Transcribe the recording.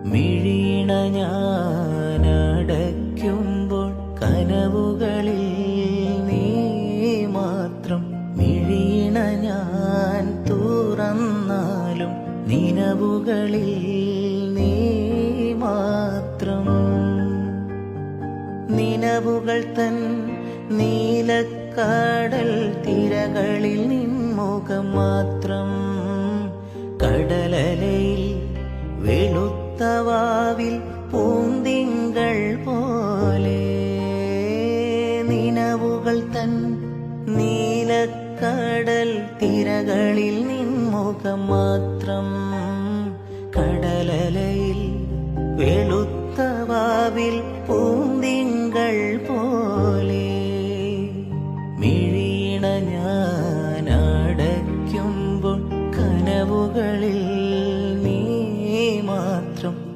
മിഴീണ ഞാനടയ്ക്കുമ്പോൾ കനവുകളിൽ നീ മാത്രം. മിഴീണ ഞാൻ തുറന്നാലും നിനവുകളിൽ നീ മാത്രം. നിനവുകൾ തൻ നീലക്കടൽ തിരകളിൽ നിൻമുഖം മാത്രം. കടലലയിൽ വെളുത്തവാവിൽ പൂന്തിങ്കൾ പോലെ. നിനവുകൾ തൻ നീലക്കടൽ തിരകളിൽ നിൻമുഖം മാത്രം. കടലലയിൽ വെളുത്തവാവിൽ പൂന്തിങ്കൾ പോലെ. മിഴീണ ഞാനടയ്ക്കുമ്പോൾ കനവുകളിൽ നീ മാത്രം.